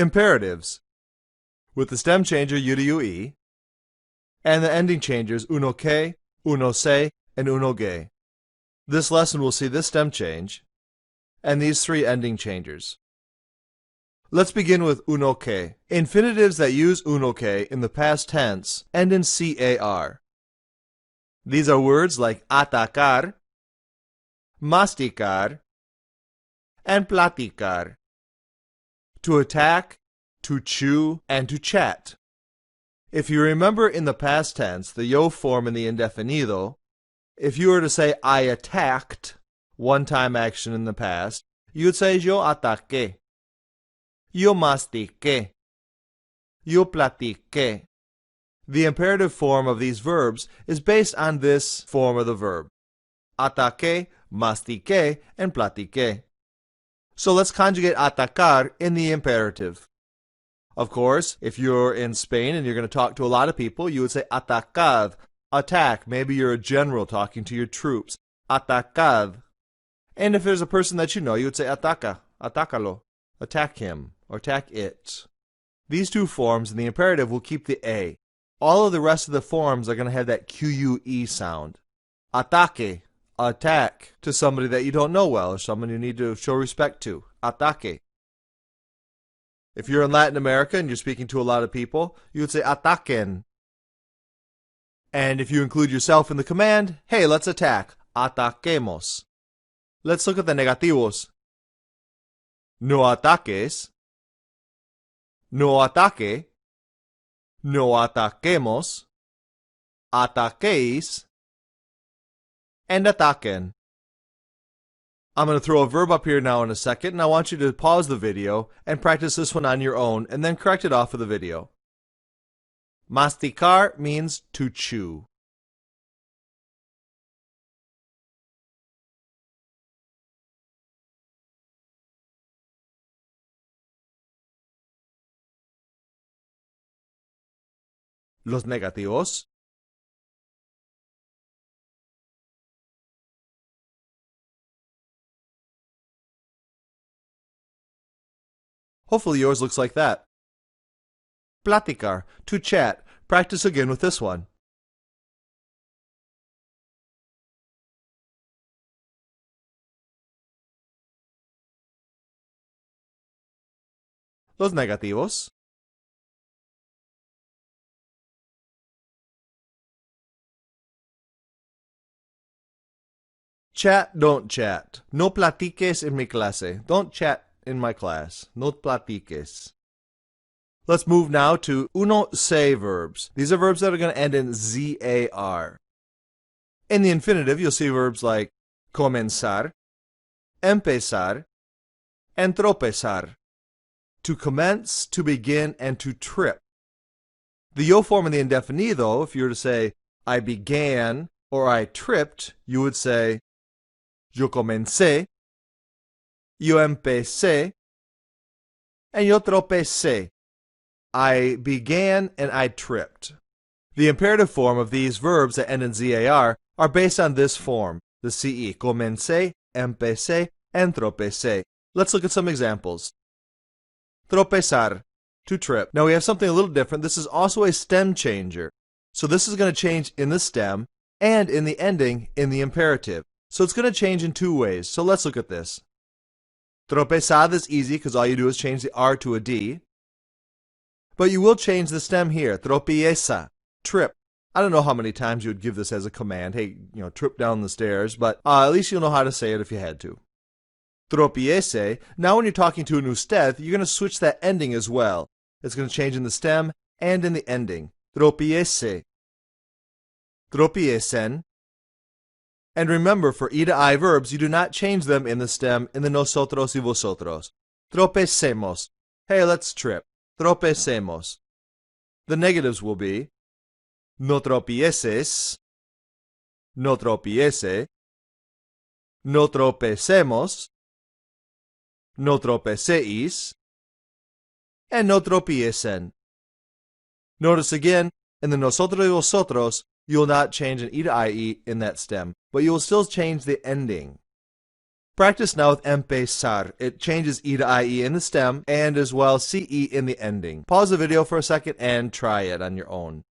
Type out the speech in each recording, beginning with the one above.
Imperatives, with the stem changer U to UE, and the ending changers uno que, uno se, and uno ge. This lesson will see this stem change, and these three ending changers. Let's begin with uno que. Infinitives that use uno que in the past tense end in car. These are words like atacar, masticar, and platicar. To attack, to chew, and to chat. If you remember in the past tense, the yo form in the indefinido, if you were to say I attacked, one-time action in the past, you would say yo ataqué, yo mastiqué, yo platiqué. The imperative form of these verbs is based on this form of the verb. Ataqué, mastiqué, and platiqué. So let's conjugate atacar in the imperative. Of course, if you're in Spain and you're going to talk to a lot of people, you would say atacad, attack. Maybe you're a general talking to your troops. Atacad. And if there's a person that you know, you would say ataca, atácalo, attack him, or attack it. These two forms in the imperative will keep the A. All of the rest of the forms are going to have that QUE sound. Ataque, attack to somebody that you don't know well, or someone you need to show respect to. Ataque. If you're in Latin America and you're speaking to a lot of people, you would say ataquen. And if you include yourself in the command, hey, let's attack. Ataquemos. Let's look at the negativos. No ataques. No ataque. No ataquemos. Ataquéis. And ataquen. I'm going to throw a verb up here now in a second, and I want you to pause the video and practice this one on your own, and then correct it off of the video. Masticar means to chew. Los negativos. Hopefully yours looks like that. Platicar, to chat. Practice again with this one. Los negativos. Chat, don't chat. No platiques en mi clase. Don't chat in my class. No platiques. Let's move now to uno se verbs. These are verbs that are going to end in ZAR. In the infinitive, you'll see verbs like comenzar, empezar, and tropezar. To commence, to begin, and to trip. The yo form in the indefinido, if you were to say I began or I tripped, you would say yo comencé, yo empecé, and yo tropecé. I began and I tripped. The imperative form of these verbs that end in ZAR are based on this form, the CE, comencé, empecé, and tropecé. Let's look at some examples. Tropezar, to trip. Now we have something a little different. This is also a stem changer. So this is going to change in the stem and in the ending in the imperative. So it's going to change in two ways. So let's look at this. Tropezar is easy because all you do is change the R to a D. But you will change the stem here. Tropieza, trip. I don't know how many times you would give this as a command. Hey, trip down the stairs. But at least you'll know how to say it if you had to. Tropiece. Now when you're talking to an usted, you're going to switch that ending as well. It's going to change in the stem and in the ending. Tropiece. Tropiecen. And remember, for E to I verbs, you do not change them in the stem in the nosotros y vosotros. Tropecemos. Hey, let's trip. Tropecemos. The negatives will be no tropieces, no tropiece, no tropecemos, no tropeceis, and no tropiecen. Notice again, in the nosotros y vosotros, you will not change an E to IE in that stem, but you will still change the ending. Practice now with empezar. It changes E to IE in the stem and as well CE in the ending. Pause the video for a second and try it on your own.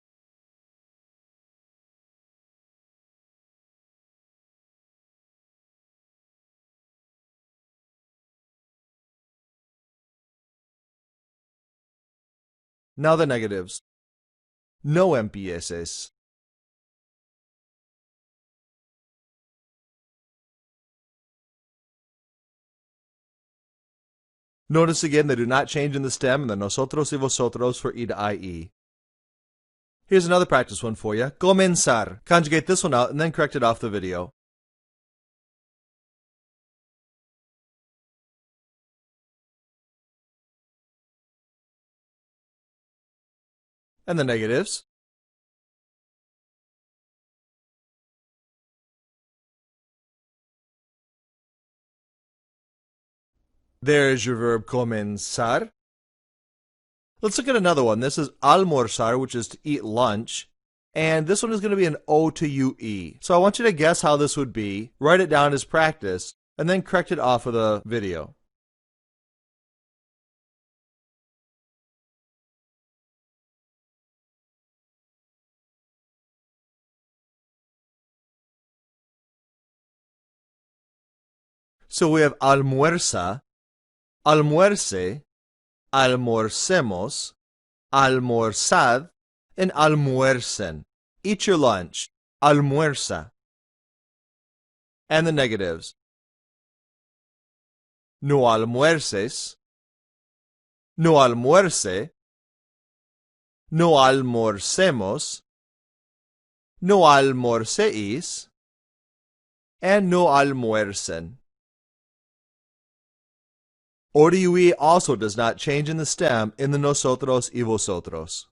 Now the negatives. No empieces. Notice again they do not change in the stem and the nosotros y vosotros for E to IE. Here's another practice one for you. Comenzar. Conjugate this one out and then correct it off the video. And the negatives. There's your verb comenzar. Let's look at another one. This is almorzar, which is to eat lunch. And this one is going to be an O to UE. So I want you to guess how this would be, write it down as practice, and then correct it off of the video. So we have almuerza, almuerce, almorcemos, almorzad, and almuercen. Eat your lunch. Almuerza. And the negatives. No almuerces. No almuerce. No almorcemos. No almorceis. And no almuercen. ODUE also does not change in the stem in the nosotros y vosotros.